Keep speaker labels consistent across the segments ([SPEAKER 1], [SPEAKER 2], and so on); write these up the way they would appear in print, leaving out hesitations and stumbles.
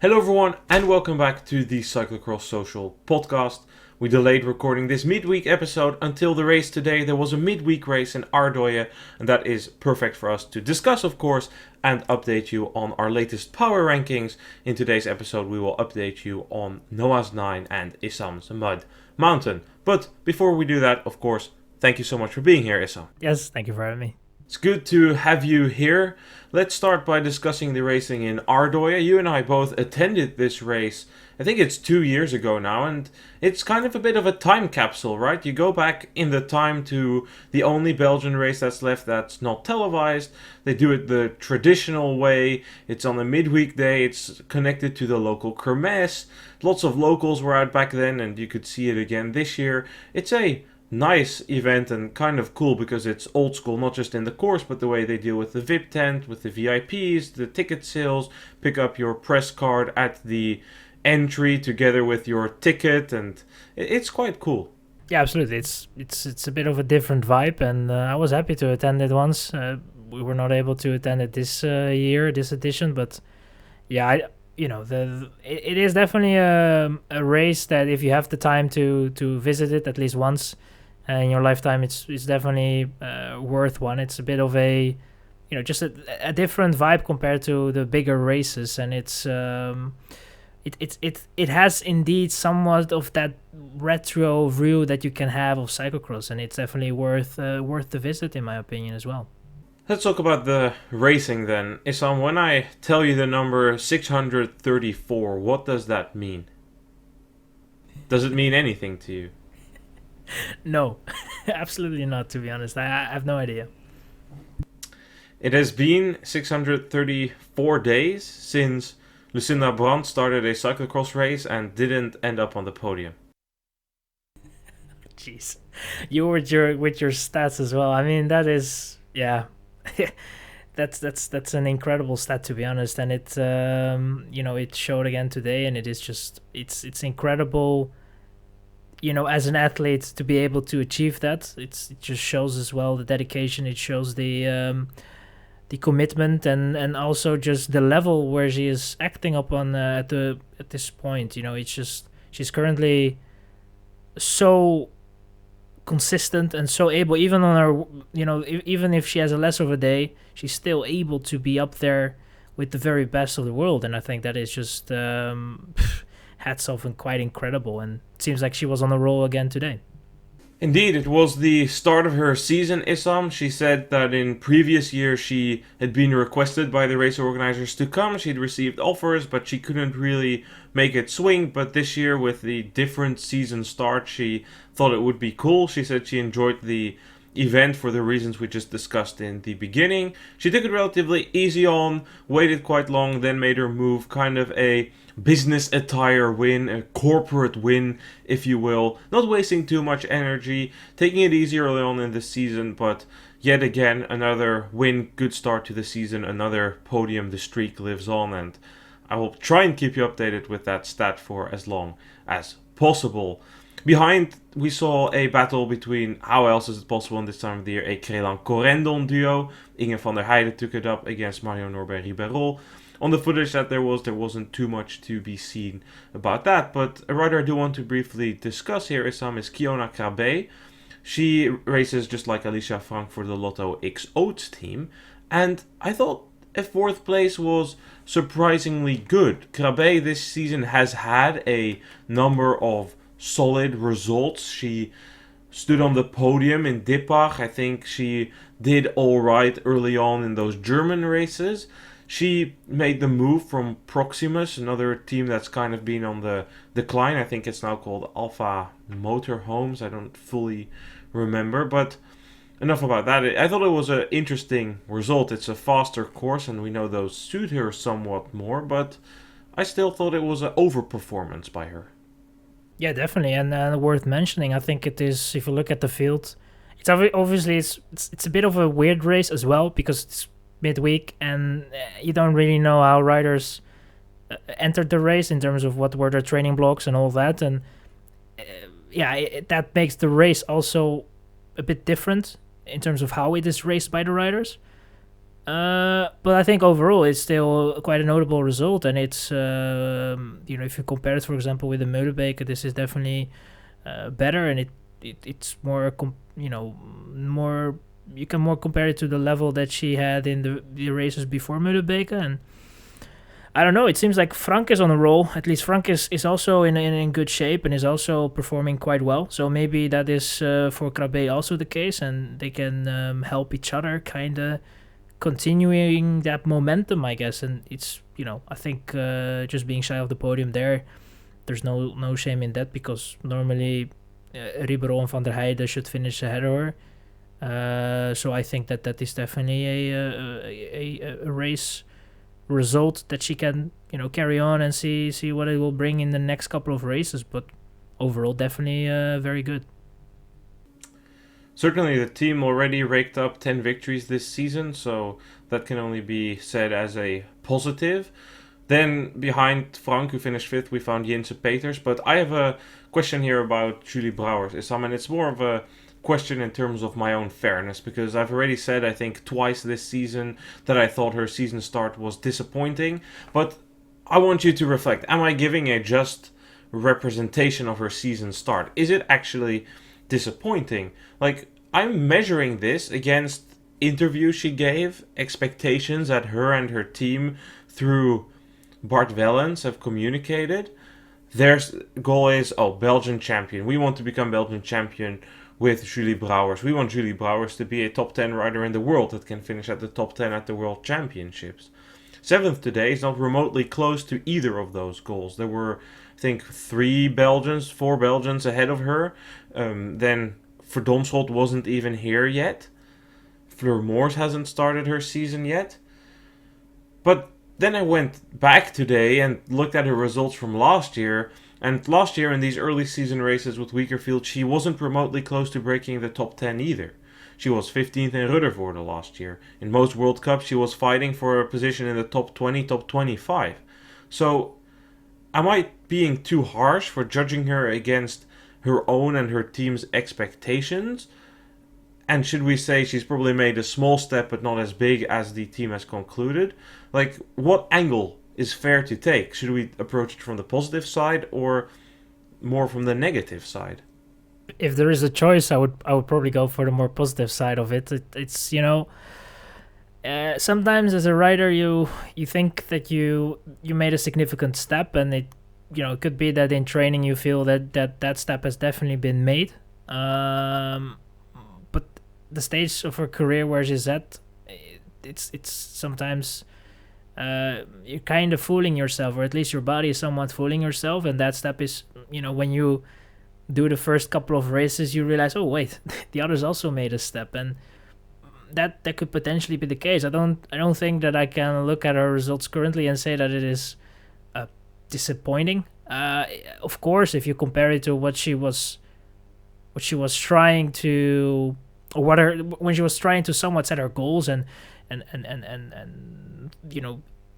[SPEAKER 1] Hello everyone and welcome back to the Cyclocross Social podcast. We delayed recording this midweek episode until the race today. There was a midweek race in Ardooie and that is perfect for us to discuss, of course, and update you on our latest power rankings. In today's episode we will update you on Noah's 9 and Issam's Mud Mountain. But before we do that, of course, thank you so much for being here, Issam.
[SPEAKER 2] Yes, thank you for having me.
[SPEAKER 1] It's good to have you here. Let's start by discussing the racing in Ardooie. You and I both attended this race, I think it's 2 years ago now, and it's kind of a bit of a time capsule, right? You go back in the time to the only Belgian race that's left that's not televised. They do it the traditional way. It's on a midweek day. It's connected to the local kermesse. Lots of locals were out back then, and you could see it again this year. It's a nice event and kind of cool because it's old school, not just in the course, but the way they deal with the VIP tent, with the VIPs, the ticket sales, pick up your press card at the entry together with your ticket, and it's quite cool.
[SPEAKER 2] Yeah, absolutely. It's a bit of a different vibe, and I was happy to attend it once. We were not able to attend it this year, this edition, but yeah, it is definitely a race that if you have the time to visit it at least once in your lifetime, it's definitely worth one. It's a bit of a just a different vibe compared to the bigger races, and it has indeed somewhat of that retro view that you can have of cyclocross, and it's definitely worth the visit in my opinion as well.
[SPEAKER 1] Let's talk about the racing then. Issam, when I tell you the number 634, what does that mean? Does it mean anything to you?
[SPEAKER 2] No, absolutely not, to be honest. I have no idea.
[SPEAKER 1] It has been 634 days since Lucinda Brandt started a cyclocross race and didn't end up on the podium.
[SPEAKER 2] Jeez, you with your stats as well. I mean, that is, yeah, that's an incredible stat, to be honest. And it it showed again today, and it is just it's incredible. As an athlete to be able to achieve that, it just shows as well the dedication. It shows the commitment and also just the level where she is acting upon at this point. It's just she's currently so consistent and so able, even on her, even if she has a less of a day, she's still able to be up there with the very best of the world. And I think that is just hats off and quite incredible, and it seems like she was on a roll again today.
[SPEAKER 1] Indeed, it was the start of her season, Issam. She said that in previous years she had been requested by the race organizers to come. She'd received offers, but she couldn't really make it swing. But this year, with the different season start, she thought it would be cool. She said she enjoyed the event for the reasons we just discussed in the beginning. She took it relatively easy on, waited quite long, then made her move, kind of a business attire win, a corporate win, if you will. Not wasting too much energy, taking it easy early on in the season, but yet again, another win, good start to the season, another podium, the streak lives on, and I will try and keep you updated with that stat for as long as possible. Behind, we saw a battle between, how else is it possible in this time of the year, a Crelan-Corendon duo. Inge van der Heijden took it up against Mario Norbert-Ribeiro. On the footage that there wasn't too much to be seen about that, but a rider I do want to briefly discuss here, Issam, is Kiona Krabbe. She races just like Alicia Frank for the Lotto X Oats team, and I thought a fourth place was surprisingly good. Krabbe this season has had a number of solid results. She stood on the podium in Dippach. I think she did all right early on in those German races. She made the move from Proximus, another team that's kind of been on the decline. I think it's now called Alpha Motorhomes. I don't fully remember, but enough about that. I thought it was an interesting result. It's a faster course, and we know those suit her somewhat more, but I still thought it was an overperformance by her.
[SPEAKER 2] Yeah, definitely, and worth mentioning. I think it is, if you look at the field, it's obviously it's a bit of a weird race as well because it's midweek and you don't really know how riders entered the race in terms of what were their training blocks and all that, and that makes the race also a bit different in terms of how it is raced by the riders. But I think overall it's still quite a notable result, and it's if you compare it, for example, with the Molenbeek, this is definitely better, and it's more more, you can more compare it to the level that she had in the races before Molenbeek. And I don't know, it seems like Frank is on a roll. At least Frank is also in good shape and is also performing quite well. So maybe that is for Krabbe also the case, and they can help each other, kind of continuing that momentum, I guess. And it's, I think just being shy of the podium there's no shame in that, because normally Ribeiro and Van der Heijden should finish ahead of her. So I think that is definitely a race result that she can carry on and see what it will bring in the next couple of races. But overall, definitely very good.
[SPEAKER 1] Certainly, the team already raked up 10 victories this season, so that can only be said as a positive. Then behind Frank, who finished fifth, we found Jinse Peters. But I have a question here about Julie Brouwers, Issam, and it's more of a question in terms of my own fairness, because I've already said, I think, twice this season that I thought her season start was disappointing. But I want you to reflect. Am I giving a just representation of her season start? Is it actually disappointing? Like, I'm measuring this against interviews she gave, expectations that her and her team through Bart Wellens have communicated. Their goal is, Belgian champion. We want to become Belgian champion with Julie Brouwers. We want Julie Brouwers to be a top 10 rider in the world that can finish at the top 10 at the World Championships. Seventh today is not remotely close to either of those goals. There were, I think, 4 Belgians ahead of her. Then Verdomschot wasn't even here yet. Fleur Moors hasn't started her season yet. But then I went back today and looked at her results from last year. And last year in these early season races with weaker field, she wasn't remotely close to breaking the top 10 either. She was 15th in Ruddervoorde last year. In most World Cups, she was fighting for a position in the top 20, top 25. So, am I being too harsh for judging her against her own and her team's expectations? And should we say she's probably made a small step but not as big as the team has concluded? Like, what angle is fair to take? Should we approach it from the positive side or more from the negative side?
[SPEAKER 2] If there is a choice, I would probably go for the more positive side of it. It's sometimes as a rider you think that you made a significant step, and it could be that in training you feel that step has definitely been made. But the stage of her career where she's at, it's sometimes you're kind of fooling yourself, or at least your body is somewhat fooling yourself. And that step is, when you do the first couple of races, you realize, oh wait, the others also made a step, and that could potentially be the case. I don't think that I can look at her results currently and say that it is disappointing. Of course, if you compare it to what she was trying to, or when she was trying to somewhat set her goals and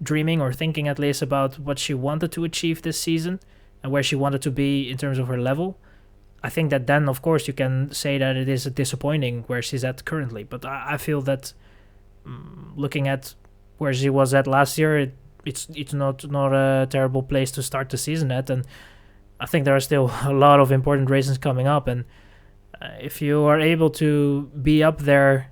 [SPEAKER 2] dreaming or thinking at least about what she wanted to achieve this season and where she wanted to be in terms of her level, I think that then of course you can say that it is disappointing where she's at currently. But I feel that looking at where she was at last year, it's not a terrible place to start the season at, and I think there are still a lot of important races coming up, and if you are able to be up there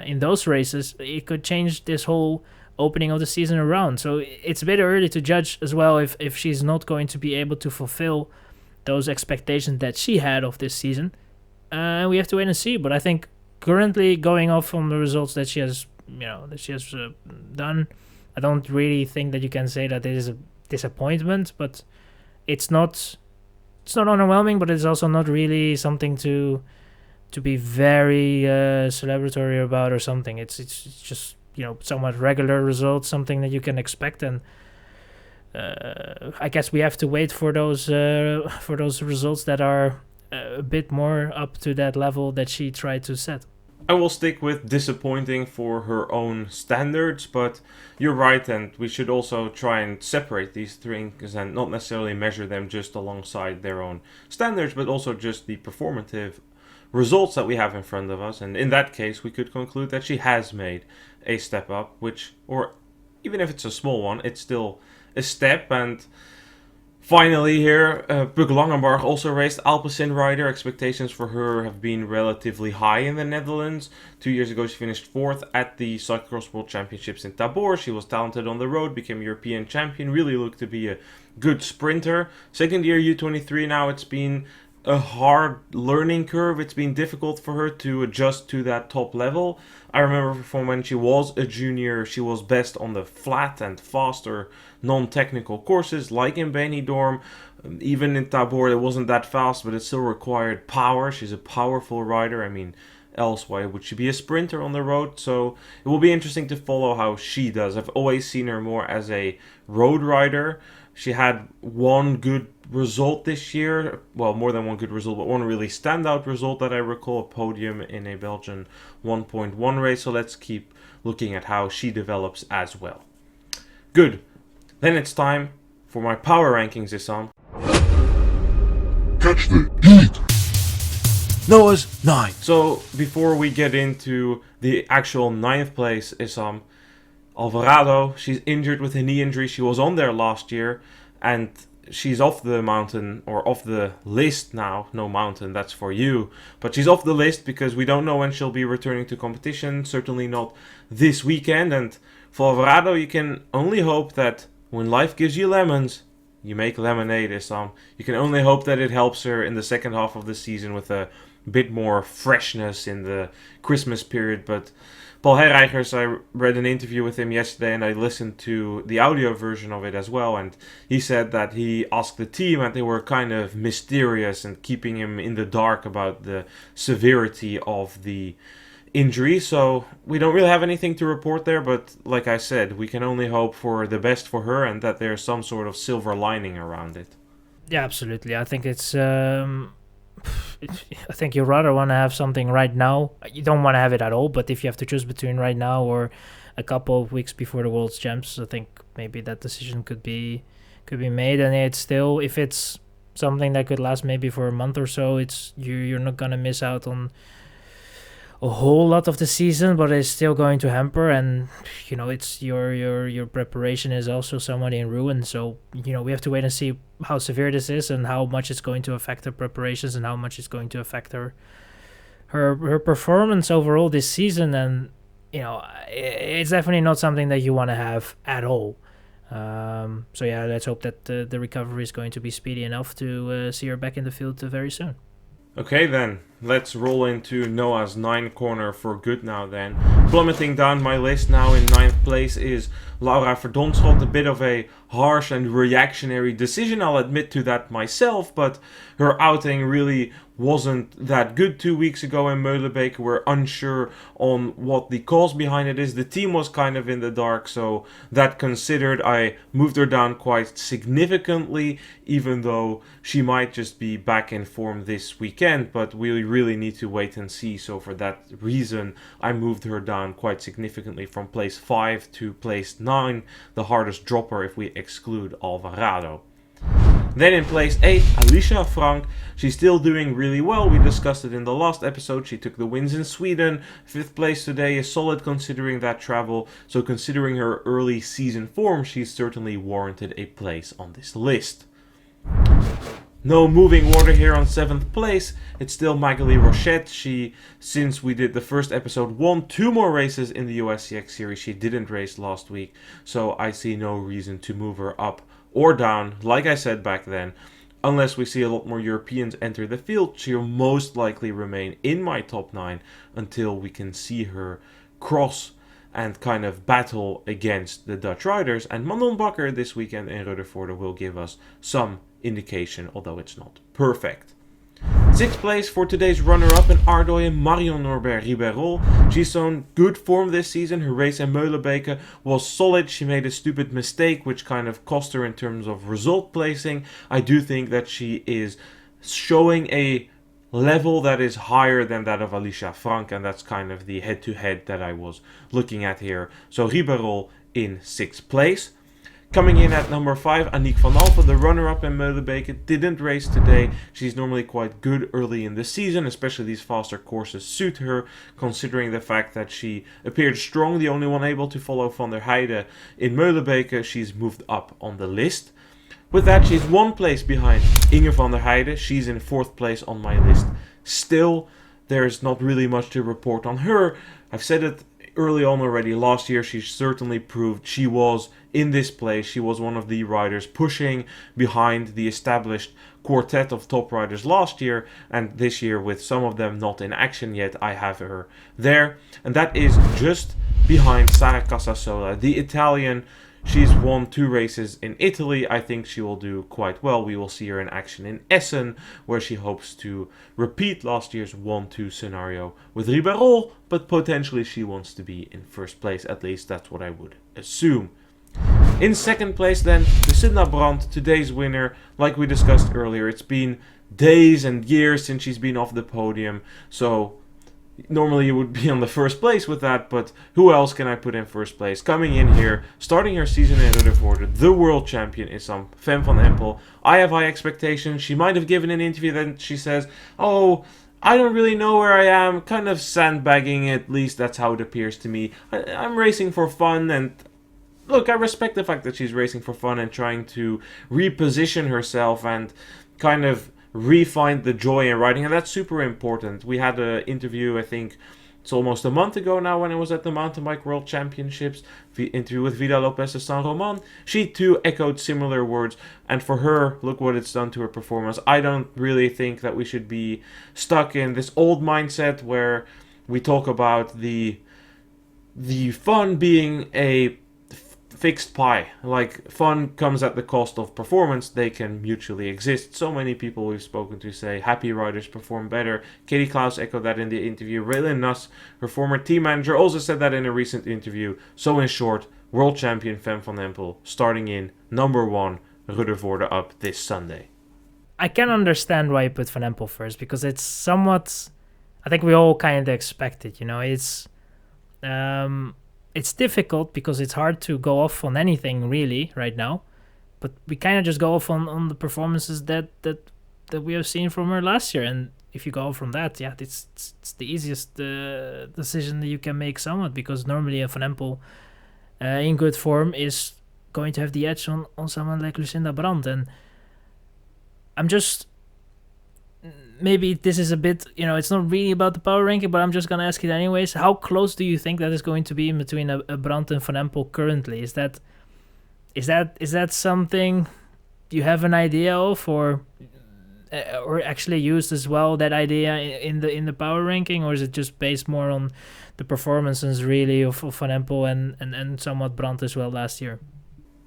[SPEAKER 2] in those races, it could change this whole opening of the season around. So it's a bit early to judge as well if she's not going to be able to fulfill those expectations that she had of this season. We have to wait and see. But I think currently, going off from the results that she has, done, I don't really think that you can say that it is a disappointment. But it's not underwhelming, but it's also not really something to be very celebratory about or something. It's just somewhat regular results, something that you can expect, and I guess we have to wait for those results that are a bit more up to that level that she tried to set.
[SPEAKER 1] I will stick with disappointing for her own standards, but you're right, and we should also try and separate these things and not necessarily measure them just alongside their own standards, but also just the performative results that we have in front of us. And in that case, we could conclude that she has made a step up, which, or even if it's a small one, it's still a step. And finally here, Puk Langenbarg also raced Alpecin rider. Expectations for her have been relatively high in the Netherlands. 2 years ago she finished 4th at the Cyclocross World Championships in Tabor. She was talented on the road, became European champion, really looked to be a good sprinter. Second year U23 now, it's been a hard learning curve. It's been difficult for her to adjust to that top level. I remember from when she was a junior, she was best on the flat and faster non-technical courses like in Benidorm. Even in Tabor it wasn't that fast, but it still required power. She's a powerful rider. I mean, else why would she be a sprinter on the road? So it will be interesting to follow how she does. I've always seen her more as a road rider. She had one good result this year. Well, more than one good result, but one really standout result that I recall, a podium in a Belgian 1.1 race. So let's keep looking at how she develops as well. Good. Then it's time for my power rankings, Issam.
[SPEAKER 3] Catch the heat! Noah's 9.
[SPEAKER 1] So before we get into the actual 9th place, Issam, Alvarado, she's injured with a knee injury. She was on there last year, and she's off the mountain, or off the list now. No mountain, that's for you. But she's off the list because we don't know when she'll be returning to competition. Certainly not this weekend. And for Alvarado, you can only hope that when life gives you lemons, you make lemonade, Issam. You can only hope that it helps her in the second half of the season with a bit more freshness in the Christmas period. But Paul Herreigers, I read an interview with him yesterday and I listened to the audio version of it as well, and he said that he asked the team and they were kind of mysterious and keeping him in the dark about the severity of the injury. So we don't really have anything to report there, but like I said, we can only hope for the best for her and that there's some sort of silver lining around it.
[SPEAKER 2] Yeah, absolutely. I think it's I think you rather want to have something right now. You don't want to have it at all, but if you have to choose between right now or a couple of weeks before the World's Champs, I think maybe that decision could be made. And it's still, if it's something that could last maybe for a month or so, it's you're not gonna miss out on a whole lot of the season, but it's still going to hamper. And it's your preparation is also somewhat in ruin. So we have to wait and see how severe this is and how much it's going to affect her preparations and how much it's going to affect her performance overall this season. And it's definitely not something that you want to have at all. So yeah, let's hope that the recovery is going to be speedy enough to see her back in the field very soon.
[SPEAKER 1] Okay then, let's roll into Noah's 9 corner for good now then. Plummeting down my list now in 9th place is Laura Verdonschot. A bit of a harsh and reactionary decision, I'll admit to that myself, but her outing really wasn't that good 2 weeks ago in Meulenbeek. We're unsure on what the cause behind it is. The team was kind of in the dark, so that considered, I moved her down quite significantly, even though she might just be back in form this weekend, but we really need to wait and see. So for that reason, I moved her down quite significantly from place 5 to place 9, the hardest dropper if we exclude Alvarado. Then in place 8, Alicia Frank. She's still doing really well. We discussed it in the last episode. She took the wins in Sweden. 5th place today is solid considering that travel. So considering her early season form, she's certainly warranted a place on this list. No moving water here on 7th place. It's still Magali Rochette. She, since we did the first episode, won 2 more races in the USCX series. She didn't race last week, so I see no reason to move her up or down, like I said back then. Unless we see a lot more Europeans enter the field, she'll most likely remain in my top 9 until we can see her cross and kind of battle against the Dutch riders. And Manon Bakker this weekend in Ruddervoorde will give us some indication, although it's not perfect. 6th place for today's runner-up in Ardooie, Marion Norbert Ribeirol. She's shown good form this season. Her race in Meulenbeek was solid. She made a stupid mistake, which kind of cost her in terms of result placing. I do think that she is showing a level that is higher than that of Alicia Frank, and that's kind of the head-to-head that I was looking at here. So Ribeirol in 6th place. Coming in at number 5, Aniek van Alphen, the runner-up in Molenbeek, didn't race today. She's normally quite good early in the season, especially these faster courses suit her, considering the fact that she appeared strong, the only one able to follow Van der Heijden in Molenbeek. She's moved up on the list. With that, she's 1 place behind Inge van der Heijden. She's in 4th place on my list. Still, there's not really much to report on her. I've said it early on already. Last year, she certainly proved she was in this place. She was one of the riders pushing behind the established quartet of top riders last year, and this year, with some of them not in action yet, I have her there. And that is just behind Sara Casasola, the Italian. She's won 2 races in Italy. I think she will do quite well. We will see her in action in Essen, where she hopes to repeat last year's 1-2 scenario with Ribeirol, but potentially she wants to be in 1st place. At least that's what I would assume. In 2nd place then, Lucinda Brandt, today's winner. Like we discussed earlier, it's been days and years since she's been off the podium, so normally you would be on the 1st place with that, but who else can I put in 1st place? Coming in here, starting her season in Ruddervoorde, the world champion Issam, Fem van Empel. I have high expectations. She might have given an interview that she says, "Oh, I don't really know where I am," kind of sandbagging, at least that's how it appears to me. I'm racing for fun, and look, I respect the fact that she's racing for fun and trying to reposition herself and kind of re-find the joy in riding, and that's super important. We had an interview, I think it's almost a month ago now, when I was at the Mountain Bike World Championships, the interview with Vida Lopez de San Roman. She too echoed similar words, and for her, look what it's done to her performance. I don't really think that we should be stuck in this old mindset where we talk about the fun being a fixed pie. Like, fun comes at the cost of performance. They can mutually exist. So many people we've spoken to say happy riders perform better. Katie Klaus echoed that in the interview. Raylan Nuss, her former team manager, also said that in a recent interview. So in short, world champion Fem van Empel starting in number 1, Ruddervoorde up this Sunday.
[SPEAKER 2] I can understand why you put Van Empel first, because it's somewhat, I think we all kind of expect it, you know. It's difficult because it's hard to go off on anything really right now, but we kind of just go off on the performances that we have seen from her last year, and if you go off from that, yeah, it's the easiest decision that you can make somewhat, because normally a Van Empel in good form is going to have the edge on someone like Lucinda Brandt, and I'm just, maybe this is a bit, you know, it's not really about the power ranking, but I'm just going to ask it anyways. How close do you think that is going to be in between a Brandt and Van Empel currently? Is that something you have an idea of, or actually used as well, that idea in the power ranking, or is it just based more on the performances really of Van Empel and somewhat Brandt as well last year?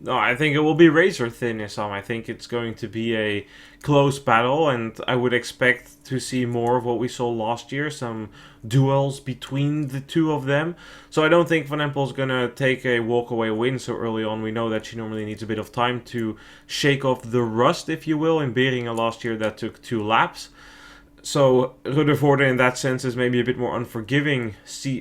[SPEAKER 1] No, I think it will be razor thin, Issam. I think it's going to be a close battle, and I would expect to see more of what we saw last year, some duels between the two of them. So I don't think Van Empel's going to take a walk-away win so early on. We know that she normally needs a bit of time to shake off the rust, if you will. In Beringen last year, that took 2 laps. So Ruddervoorde in that sense is maybe a bit more unforgiving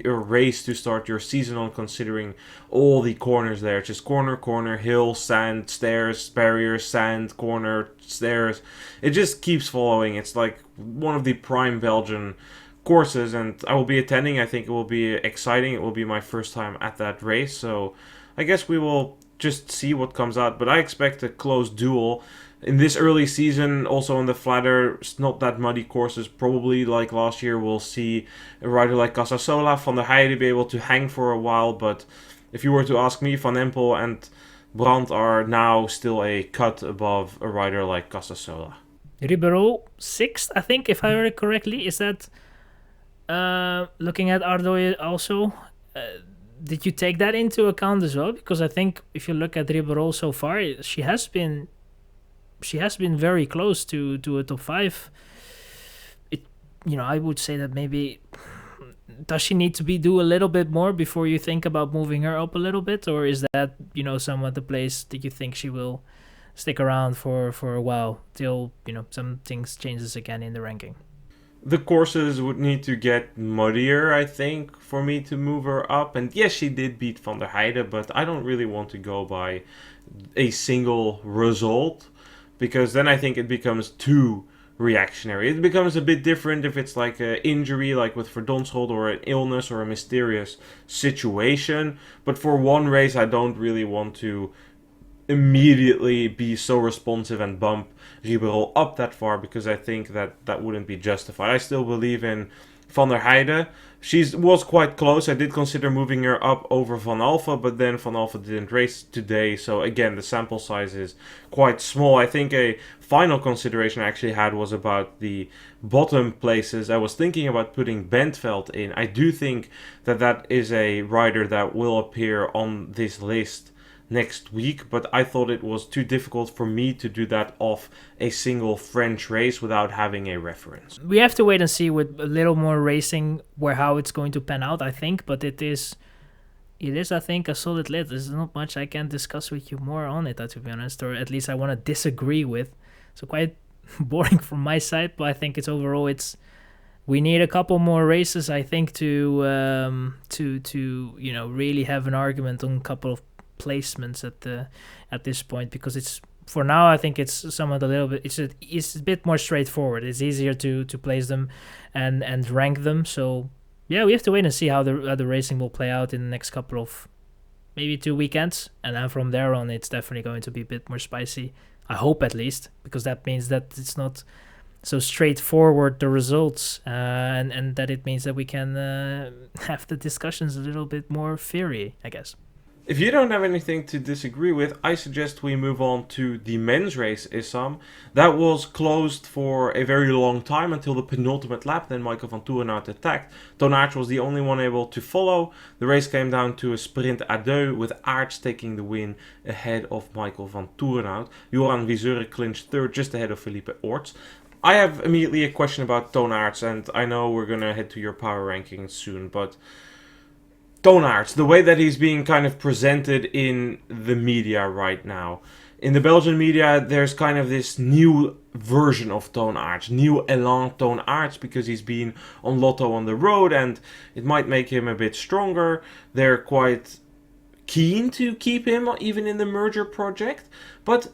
[SPEAKER 1] race to start your season on, considering all the corners there. It's just corner, hill, sand, stairs, barriers, sand, corner, stairs. It just keeps following. It's like one of the prime Belgian courses, and I will be attending. I think it will be exciting. It will be my first time at that race, so I guess we will just see what comes out. But I expect a close duel. In this early season, also on the flatter, not that muddy courses, probably like last year, we'll see a rider like Casasola, Van der Heijden be able to hang for a while. But if you were to ask me, Van Empel and Brandt are now still a cut above a rider like Casasola.
[SPEAKER 2] Ribeirol 6th, I think, if I heard it correctly. Is that looking at Ardooie also? Did you take that into account as well? Because I think if you look at Ribeirol so far, she has been very close to a top 5. I would say that maybe, does she need to do a little bit more before you think about moving her up a little bit, or is that somewhat the place that you think she will stick around for a while till some things changes again in the ranking?
[SPEAKER 1] The courses would need to get muddier, I think, for me to move her up. And yes, she did beat Van der Heijden, but I don't really want to go by a single result, because then I think it becomes too reactionary. It becomes a bit different if it's like an injury, like with Verdonshold, or an illness or a mysterious situation. But for one race, I don't really want to immediately be so responsive and bump Ribeiro up that far, because I think that wouldn't be justified. I still believe in Van der Heijden. She was quite close. I did consider moving her up over Van Alpha, but then Van Alpha didn't race today. So again, the sample size is quite small. I think a final consideration I actually had was about the bottom places. I was thinking about putting Bentveld in. I do think that is a rider that will appear on this list next week, but I thought it was too difficult for me to do that off a single French race without having a reference.
[SPEAKER 2] We have to wait and see with a little more racing how it's going to pan out, I think, but it is I think a solid list. There's not much I can discuss with you more on it, to be honest, or at least I want to disagree with. So quite boring from my side, but I think we need a couple more races, I think, to really have an argument on a couple of placements at this point, because it's for now I think it's somewhat a little bit it's a bit more straightforward. It's easier to place them and rank them. So yeah, we have to wait and see how the racing will play out in the next couple of maybe 2 weekends, and then from there on it's definitely going to be a bit more spicy, I hope, at least, because that means that it's not so straightforward, the results, and that it means that we can have the discussions a little bit more fiery, I guess.
[SPEAKER 1] If you don't have anything to disagree with, I suggest we move on to the men's race, Issam. That was closed for a very long time until the penultimate lap. Then Michael van Toerenhout attacked. Toon Aerts was the only one able to follow. The race came down to a sprint Ardooie, with Aerts taking the win ahead of Michael van Toerenhout. Joran Wiesure clinched third, just ahead of Felipe Orts. I have immediately a question about Toon Aerts, and I know we're going to head to your power rankings soon, but Toon Aerts, the way that he's being kind of presented in the media right now. In the Belgian media, there's kind of this new version of Toon Aerts, new Elan Toon Aerts, because he's been on Lotto on the road and it might make him a bit stronger. They're quite keen to keep him even in the merger project. But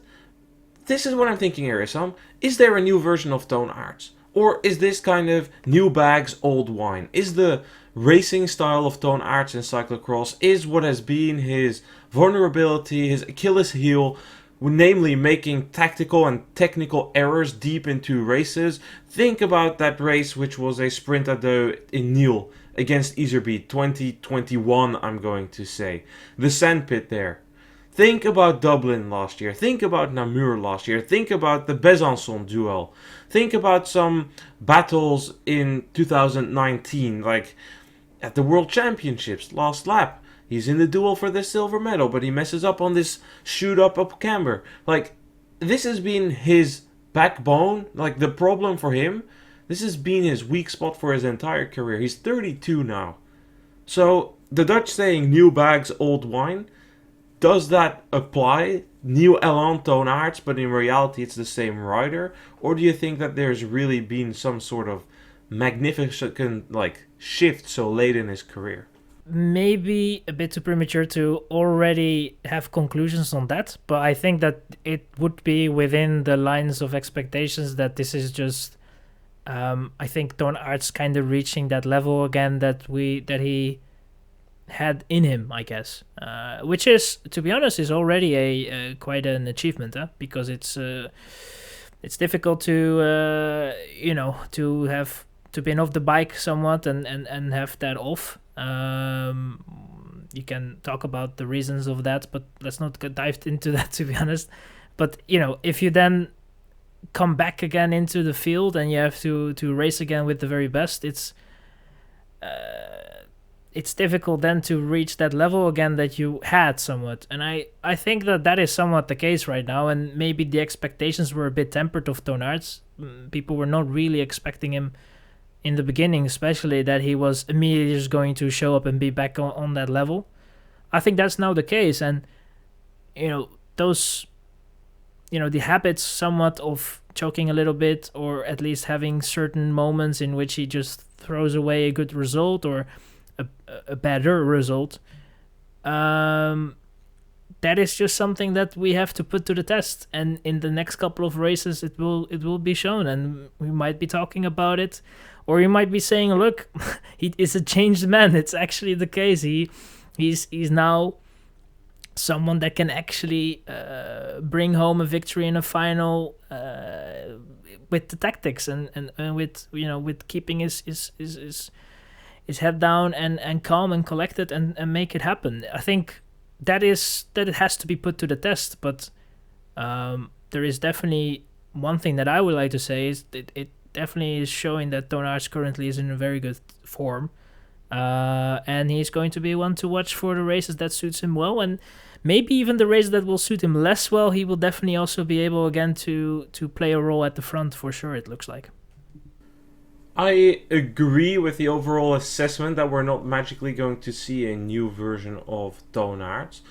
[SPEAKER 1] this is what I'm thinking here, Issam. Is there a new version of Toon Aerts? Or is this kind of new bags, old wine? Is the racing style of Toon Aerts in cyclocross is what has been his vulnerability, his Achilles heel, namely making tactical and technical errors deep into races? Think about that race, which was a sprint Ardooie in Niel against Iserby 2021, I'm going to say. The sandpit there. Think about Dublin last year. Think about Namur last year. Think about the Besançon duel. Think about some battles in 2019, like at the World Championships, last lap. He's in the duel for the silver medal, but he messes up on this shoot up camber. Like, this has been his backbone, like the problem for him. This has been his weak spot for his entire career. He's 32 now. So, the Dutch saying new bags, old wine, does that apply? New Elan Toon Aerts, but in reality it's the same rider? Or do you think that there's really been some sort of magnificent shift so late in his career?
[SPEAKER 2] Maybe a bit too premature to already have conclusions on that, but I think that it would be within the lines of expectations that this is just I think Toon Aerts kind of reaching that level again that he had in him, I guess, which is, to be honest, is already a quite an achievement, because it's difficult to to be off the bike somewhat and have that off. You can talk about the reasons of that, but let's not dive into that, to be honest. But if you then come back again into the field and you have to race again with the very best, it's difficult then to reach that level again that you had somewhat. And I think that is somewhat the case right now, and maybe the expectations were a bit tempered of Toon Aerts. People were not really expecting him in the beginning, especially that he was immediately just going to show up and be back on that level. I think that's now the case, and those the habits somewhat of choking a little bit, or at least having certain moments in which he just throws away a good result or a better result, that that is just something that we have to put to the test, and in the next couple of races it will be shown, and we might be talking about it, or you might be saying, look, he is a changed man. It's actually the case. He's now someone that can actually bring home a victory in a final with the tactics and with with keeping his head down and calm and collected and make it happen. I think that it has to be put to the test. But there is definitely one thing that I would like to say is it definitely is showing that Toon Aerts currently is in a very good form. And he's going to be one to watch for the races that suits him well, and maybe even the races that will suit him less well. He will definitely also be able again to play a role at the front for sure, it looks like.
[SPEAKER 1] I agree with the overall assessment that we're not magically going to see a new version of Toon Aerts.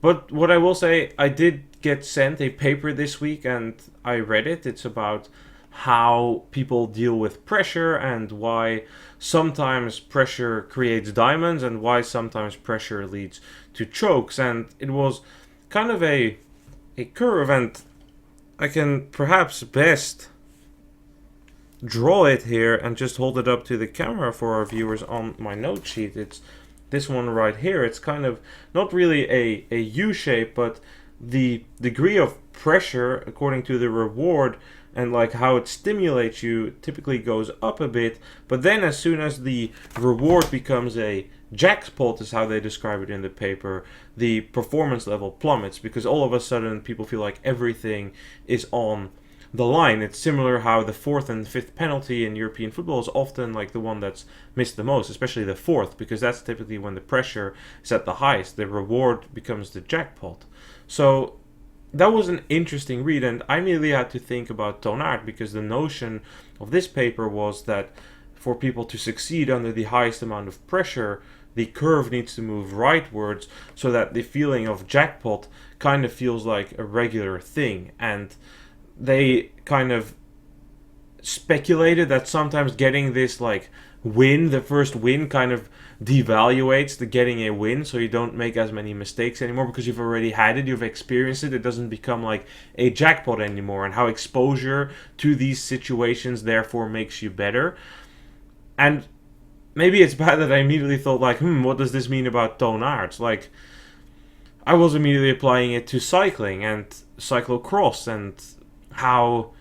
[SPEAKER 1] But what I will say, I did get sent a paper this week and I read it. It's about how people deal with pressure and why sometimes pressure creates diamonds and why sometimes pressure leads to chokes. And it was kind of a curve, and I can perhaps best draw it here and just hold it up to the camera for our viewers on my note sheet. It's this one right here. It's kind of not really a U shape, but the degree of pressure according to the reward and like how it stimulates you typically goes up a bit, but then as soon as the reward becomes a jackpot, is how they describe it in the paper, the performance level plummets, because all of a sudden people feel like everything is on the line. It's similar how the fourth and fifth penalty in European football is often like the one that's missed the most, especially the fourth, because that's typically when the pressure is at the highest. The reward becomes the jackpot. So that was an interesting read, and I immediately had to think about Toon Aerts, because the notion of this paper was that for people to succeed under the highest amount of pressure, the curve needs to move rightwards so that the feeling of jackpot kind of feels like a regular thing. And they kind of speculated that sometimes getting this like win, the first win, kind of devaluates the getting a win, so you don't make as many mistakes anymore because you've already had it, you've experienced it. It doesn't become like a jackpot anymore, and how exposure to these situations therefore makes you better. And maybe it's bad that I immediately thought like, what does this mean about Toon Aerts? Like, I was immediately applying it to cycling and cyclocross, and how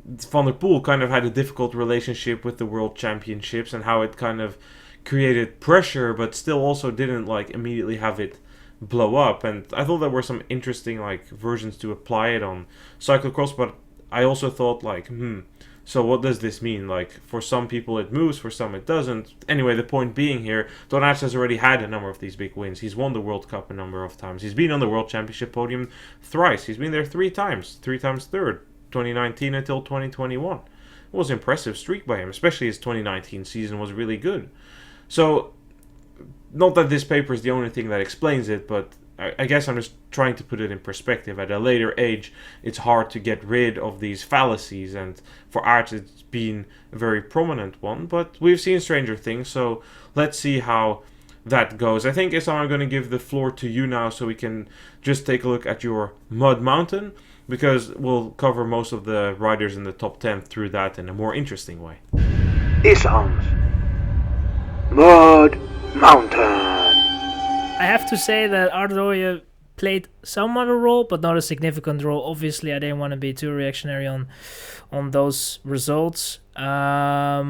[SPEAKER 1] Van der Poel kind of had a difficult relationship with the World Championships, and how it kind of created pressure but still also didn't like immediately have it blow up. And I thought there were some interesting like versions to apply it on cyclocross, but I also thought like so what does this mean? Like, for some people it moves, for some it doesn't. Anyway, the point being here, Toon Aerts has already had a number of these big wins. He's won the World Cup a number of times. He's been on the World Championship podium thrice. He's been there three times third, 2019 until 2021. It was an impressive streak by him, especially his 2019 season was really good. So, not that this paper is the only thing that explains it, but I guess I'm just trying to put it in perspective. At a later age, it's hard to get rid of these fallacies, and for Aerts it's been a very prominent one, but we've seen stranger things, so let's see how that goes. I think, Issam, I'm going to give the floor to you now so we can just take a look at your Mud Mountain, because we'll cover most of the riders in the top 10 through that in a more interesting way.
[SPEAKER 3] Issam's Mud Mountain.
[SPEAKER 2] I have to say that Ardooie played somewhat a role, but not a significant role. Obviously, I didn't want to be too reactionary on those results. I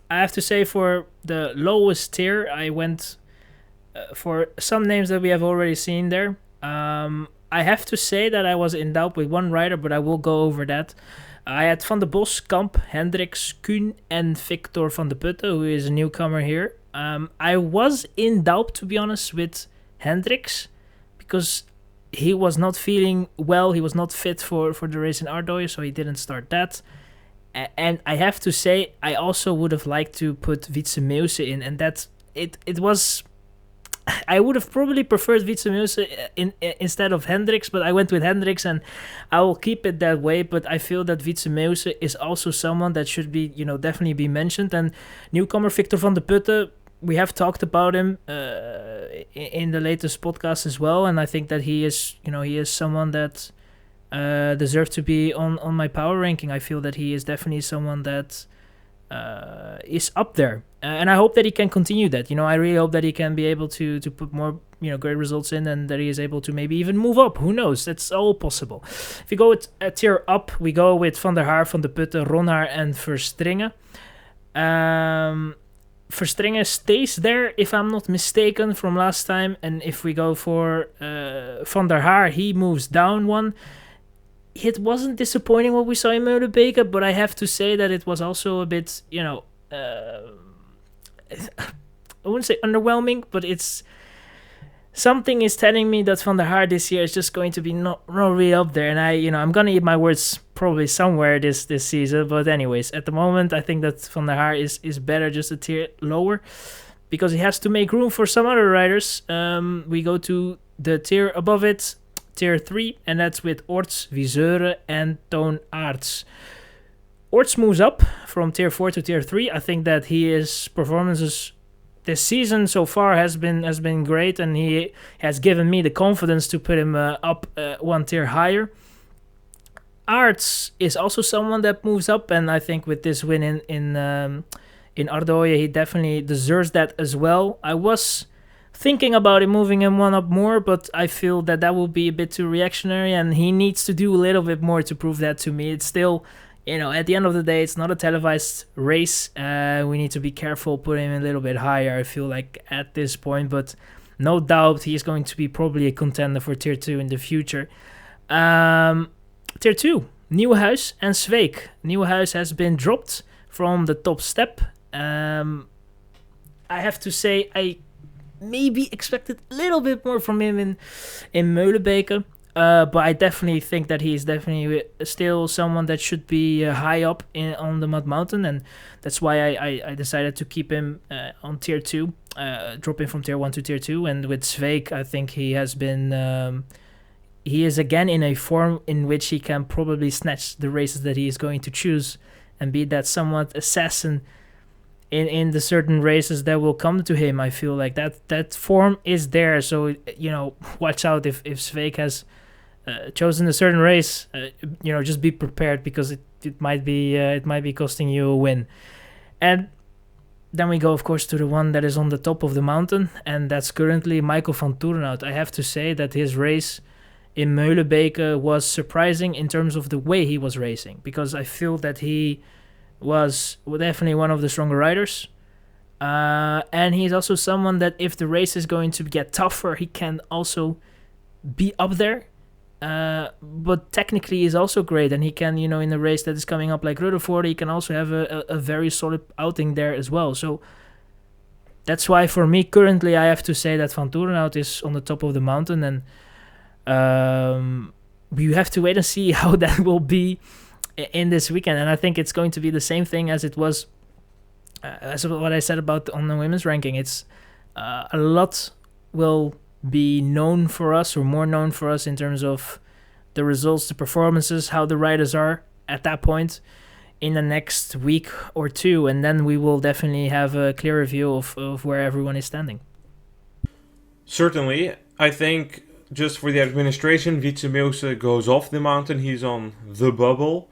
[SPEAKER 2] have to say, for the lowest tier, I went for some names that we have already seen there. I have to say that I was in doubt with one rider, but I will go over that. I had Van der Bos, Kamp, Hendricks, Kuhn, and Victor van de Putte, who is a newcomer here. I was in doubt, to be honest, with Hendricks, because he was not feeling well. He was not fit for the race in Ardooie, so he didn't start that. And I have to say, I also would have liked to put Wietse Meeuwse in, and that it was... I would have probably preferred Wietse Meeuwse instead of Hendricks, but I went with Hendricks, and I will keep it that way. But I feel that Wietse Meeuwse is also someone that should be, definitely be mentioned. And newcomer Victor van de Putte, we have talked about him in the latest podcast as well, and I think that he is someone that deserves to be on my power ranking. I feel that he is definitely someone that is up there, and I hope that he can continue that. I really hope that he can be able to put more great results in, and that he is able to maybe even move up. Who knows? That's all possible. If you go with a tier up, we go with Van der Haar, Van de Putte, Ronhaar, and Verstringen. Verstringen stays there, if I'm not mistaken, from last time. And if we go for Van der Haar, he moves down one. It wasn't disappointing what we saw in Molenbeek, but I have to say that it was also a bit, I wouldn't say underwhelming, but something is telling me that Van der Haar this year is just going to be not really up there. And I'm going to eat my words probably somewhere this season. But anyways, at the moment, I think that Van der Haar is better just a tier lower, because he has to make room for some other riders. We go to the tier above it, tier 3, and that's with Orts, Viseuren, and Toon Aerts. Orts moves up from tier 4 to tier 3. I think that his performances this season so far has been great, and he has given me the confidence to put him up one tier higher. Aerts is also someone that moves up, and I think with this win in Ardooie, he definitely deserves that as well. I was thinking about moving him one up more, but I feel that will be a bit too reactionary, and he needs to do a little bit more to prove that to me. It's still, at the end of the day, it's not a televised race. We need to be careful putting him a little bit higher, I feel like, at this point. But no doubt he's going to be probably a contender for Tier 2 in the future. Tier 2, Nieuwenhuis and Zweek. Nieuwenhuis has been dropped from the top step. I have to say, I maybe expected a little bit more from him in Molenbeek. But I definitely think that he's definitely still someone that should be high up on the Mud Mountain, and that's why I decided to keep him on tier 2, dropping from tier 1 to tier 2. And with Zweek, I think he has been, he is again in a form in which he can probably snatch the races that he is going to choose and be that somewhat assassin in the certain races that will come to him. I feel like that form is there, so watch out if Zweek has chosen a certain race. Just be prepared, because it might be costing you a win. And then we go, of course, to the one that is on the top of the mountain, and that's currently Michael van Toerenhout. I have to say that his race in Molenbeek was surprising in terms of the way he was racing, because I feel that he was definitely one of the stronger riders. And he's also someone that if the race is going to get tougher, he can also be up there. But technically he's also great, and he can, in a race that is coming up like Rutherford, he can also have a very solid outing there as well. So that's why for me currently I have to say that Van Toerenhout is on the top of the mountain, and we have to wait and see how that will be in this weekend. And I think it's going to be the same thing as it was, as what I said about on the women's ranking. It's a lot will be known for us, or more known for us, in terms of the results, the performances, how the riders are at that point in the next week or two, and then we will definitely have a clearer view of where everyone is standing.
[SPEAKER 1] Certainly. I think just for the administration, Wietse Meeuwse goes off the mountain. He's on the bubble.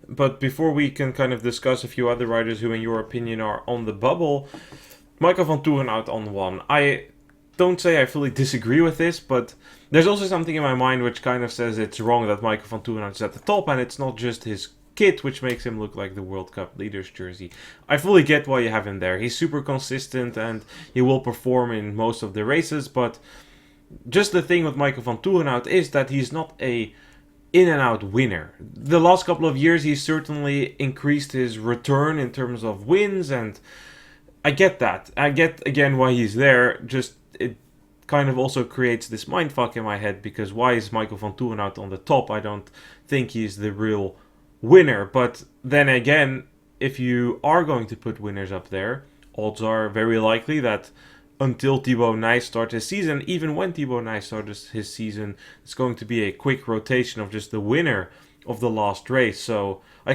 [SPEAKER 1] But before we can kind of discuss a few other riders who, in your opinion, are on the bubble, Michael van Toerenhout on one. I don't say I fully disagree with this, but there's also something in my mind which kind of says it's wrong that Michael van Toerenhout is at the top, and it's not just his kit which makes him look like the World Cup leaders jersey. I fully get why you have him there. He's super consistent and he will perform in most of the races, but just the thing with Michael van Toerenhout is that he's not a in-and-out winner. The last couple of years he's certainly increased his return in terms of wins, and I get that. I get again why he's there, just it kind of also creates this mindfuck in my head, because why is Michael van Toerenhout on the top? I don't think he's the real winner. But then again, if you are going to put winners up there, odds are very likely that until Thibaut Nys starts his season, even when Thibaut Nys starts his season, it's going to be a quick rotation of just the winner of the last race. So I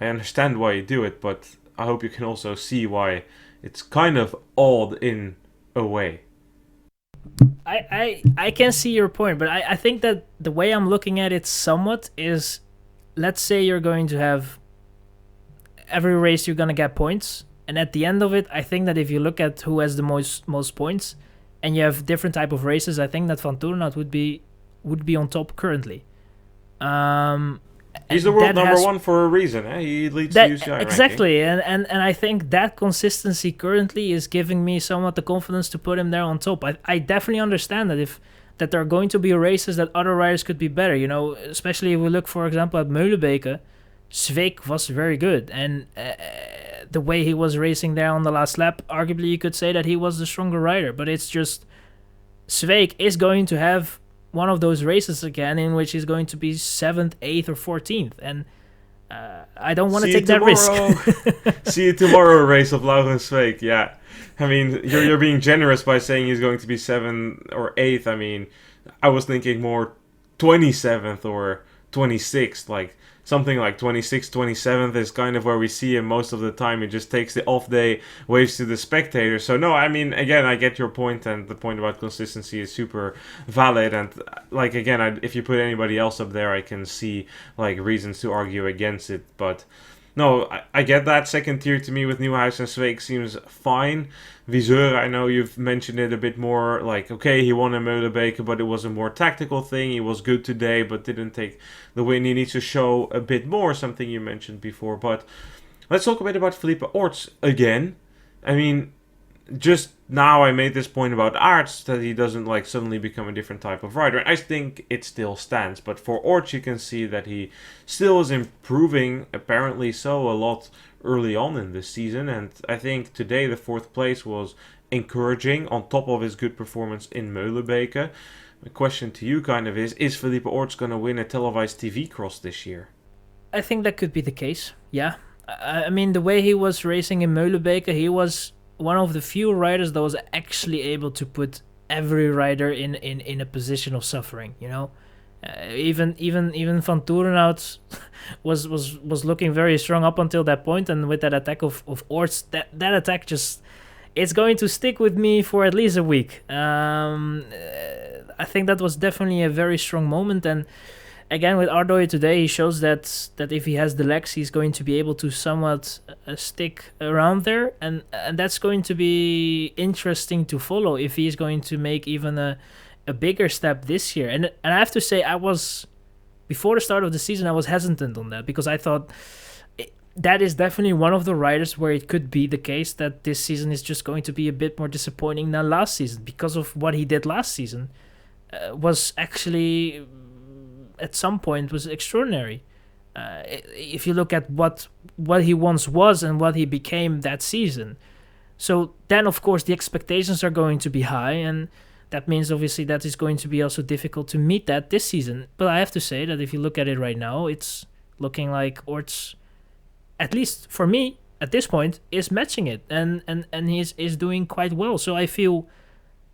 [SPEAKER 1] understand why you do it, but I hope you can also see why it's kind of odd in a way.
[SPEAKER 2] I can see your point, but I think that the way I'm looking at it somewhat is, let's say you're going to have every race you're gonna get points, and at the end of it, I think that if you look at who has the most points, and you have different type of races, I think that Van Toornhout would be on top currently.
[SPEAKER 1] He's the world number one for a reason. Eh? He leads
[SPEAKER 2] that,
[SPEAKER 1] the UCI
[SPEAKER 2] exactly,
[SPEAKER 1] ranking.
[SPEAKER 2] and I think that consistency currently is giving me somewhat the confidence to put him there on top. I definitely understand that there are going to be races that other riders could be better. You know, especially if we look, for example, at Meulenbeke, Sveek was very good, and the way he was racing there on the last lap, arguably you could say that he was the stronger rider. But it's just Sveek is going to have one of those races again in which he's going to be 7th, 8th, or 14th, and I don't want to take that risk.
[SPEAKER 1] See you tomorrow, race of Laurens Sveek. Yeah, I mean you're being generous by saying he's going to be 7th or 8th. I mean, I was thinking more 27th or 26th, like something like 26th, 27th is kind of where we see him most of the time. He just takes the off day, waves to the spectators. So no, I mean, again, I get your point, and the point about consistency is super valid. And like again, if you put anybody else up there, I can see like reasons to argue against it. But no, I get that. Second tier to me with Nieuwhuis and Zweek seems fine. Viseur, I know you've mentioned it a bit more, like, okay, he won in Meulenbeke, but it was a more tactical thing. He was good today, but didn't take the win. He needs to show a bit more, something you mentioned before. But let's talk a bit about Felipe Orts again. I mean, just now I made this point about Aerts, that he doesn't like suddenly become a different type of rider. I think it still stands, but for Orts you can see that he still is improving, apparently so, a lot early on in this season, and I think today the 4th place was encouraging on top of his good performance in Meulenbeke. The question to you kind of is Felipe Orts going to win a televised TV cross this year?
[SPEAKER 2] I think that could be the case, yeah. I mean, the way he was racing in Meulenbeke, he was one of the few riders that was actually able to put every rider in a position of suffering, you know. Even Van Toornhout was looking very strong up until that point, and with that attack of Orts, that attack just, it's going to stick with me for at least a week. I think that was definitely a very strong moment, and again with Ardooie today, he shows that if he has the legs, he's going to be able to somewhat stick around there, and that's going to be interesting to follow if he's going to make even a bigger step this year. And I have to say, before the start of the season, I was hesitant on that, because I thought that is definitely one of the riders where it could be the case that this season is just going to be a bit more disappointing than last season, because of what he did last season was actually at some point was extraordinary. If you look at what he once was and what he became that season. So then, of course, the expectations are going to be high, and that means obviously that is going to be also difficult to meet that this season. But I have to say that if you look at it right now, it's looking like Orts, at least for me at this point, is matching it, and he is doing quite well. So I feel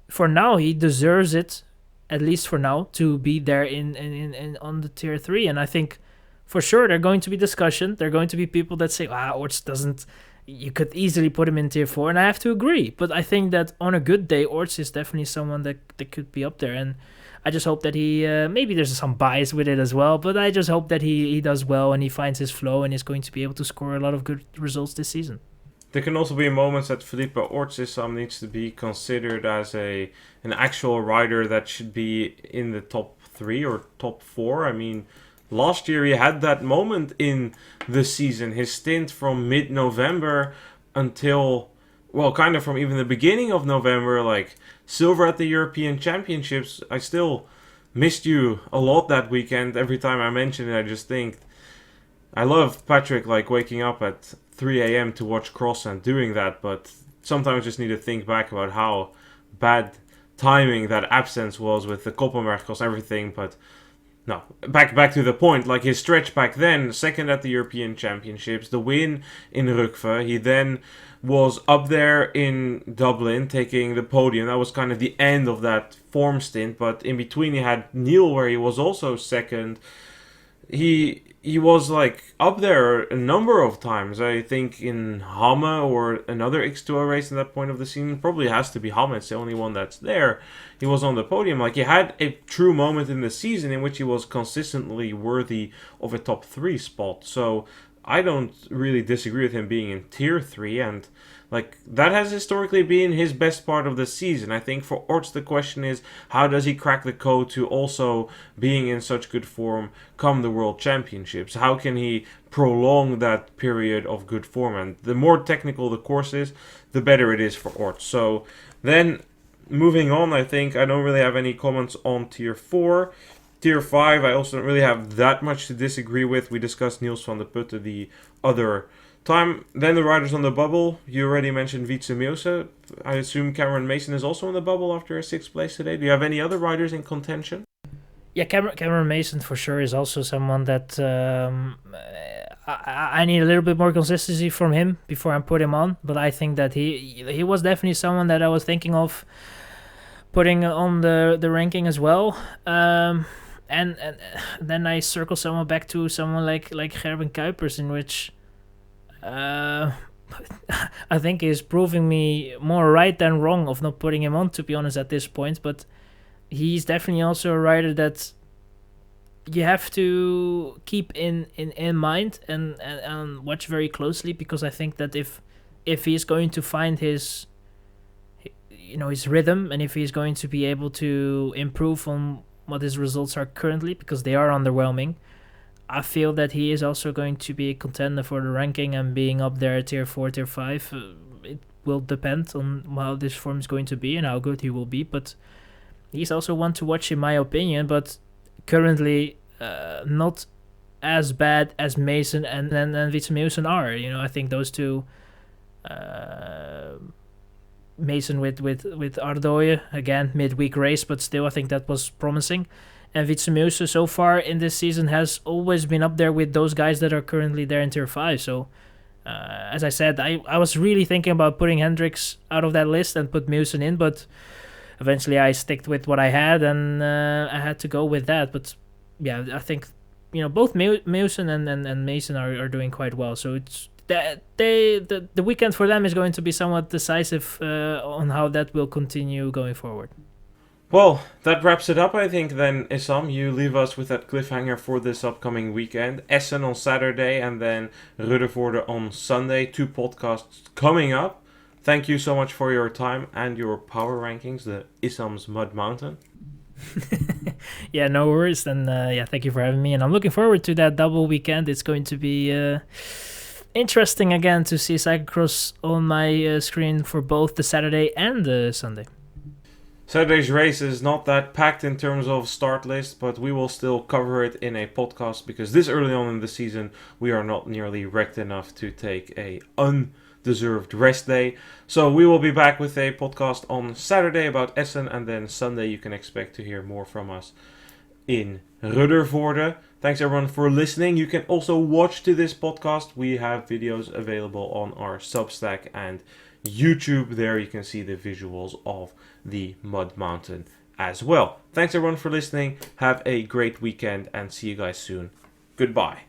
[SPEAKER 2] for now he deserves it, at least for now, to be there in on the tier 3. And I think for sure there are going to be discussion. There are going to be people that say, Orts doesn't, you could easily put him in tier 4, and I have to agree. But I think that on a good day, Orts is definitely someone that could be up there, and I just hope that he, maybe there's some bias with it as well, but I just hope that he does well and he finds his flow and is going to be able to score a lot of good results this season.
[SPEAKER 1] There can also be moments that Felipe Orts needs to be considered as an actual rider that should be in the top 3 or top 4. I mean, last year he had that moment in the season. His stint from mid-November until, well, kind of from even the beginning of November, like silver at the European Championships. I still missed you a lot that weekend. Every time I mention it, I just think, I love Patrick, like waking up at 3 a.m. to watch cross and doing that, but sometimes just need to think back about how bad timing that absence was with the Koppenberg cross and everything. But no, back to the point, like his stretch back then, second at the European Championships, the win in Rukve, he then was up there in Dublin taking the podium. That was kind of the end of that form stint, but in between he had Neil where he was also second. He he was like up there a number of times. I think in Hamme or another X2O race at that point of the season, probably has to be Hamme. It's the only one that's there. He was on the podium. Like, he had a true moment in the season in which he was consistently worthy of a top 3 spot. So I don't really disagree with him being in tier 3, and like, that has historically been his best part of the season. I think for Orts the question is, how does he crack the code to also being in such good form come the World Championships? How can he prolong that period of good form? And the more technical the course is, the better it is for Orts. So then, moving on, I think I don't really have any comments on tier 4. Tier 5, I also don't really have that much to disagree with. We discussed Niels van der Putten the other time. Then the riders on the bubble. You already mentioned Wietse Meeuwse. I assume Cameron Mason is also on the bubble after a 6th place today. Do you have any other riders in contention?
[SPEAKER 2] Yeah, Cameron Mason for sure is also someone that I need a little bit more consistency from him before I put him on. But I think that he was definitely someone that I was thinking of putting on the ranking as well. And then I circle someone back to someone like Gerben Kuipers, in which I think is proving me more right than wrong of not putting him on, to be honest, at this point. But he's definitely also a rider that you have to keep in mind and watch very closely, because I think that if he's going to find his rhythm, and if he's going to be able to improve on what his results are currently, because they are underwhelming, I feel that he is also going to be a contender for the ranking and being up there at tier 4, tier 5. It will depend on how this form is going to be and how good he will be, but he's also one to watch in my opinion, but currently not as bad as Mason and Wietse Meeuwse are. I think those two, Mason with Ardooie, again, midweek race, but still I think that was promising. And Wietse Meeuwse so far in this season has always been up there with those guys that are currently there in tier 5. So, as I said, I was really thinking about putting Hendricks out of that list and put Meeuwse in, but eventually I sticked with what I had, and I had to go with that. But yeah, I think both Meeuwse and Mason are doing quite well. So it's the weekend for them is going to be somewhat decisive on how that will continue going forward.
[SPEAKER 1] Well, that wraps it up, I think, then, Issam. You leave us with that cliffhanger for this upcoming weekend. Essen on Saturday and then Ruddervoorde on Sunday. 2 podcasts coming up. Thank you so much for your time and your power rankings, the Issam's Mud Mountain.
[SPEAKER 2] Yeah, no worries. And thank you for having me. And I'm looking forward to that double weekend. It's going to be interesting again to see Cyclocross on my screen for both the Saturday and the Sunday.
[SPEAKER 1] Saturday's race is not that packed in terms of start list, but we will still cover it in a podcast because this early on in the season we are not nearly wrecked enough to take a undeserved rest day. So we will be back with a podcast on Saturday about Essen, and then Sunday you can expect to hear more from us in Ruddervoorde. Thanks everyone for listening. You can also watch to this podcast. We have videos available on our Substack and YouTube. There you can see the visuals of the Mud Mountain as well. Thanks everyone for listening. Have a great weekend and see you guys soon. Goodbye.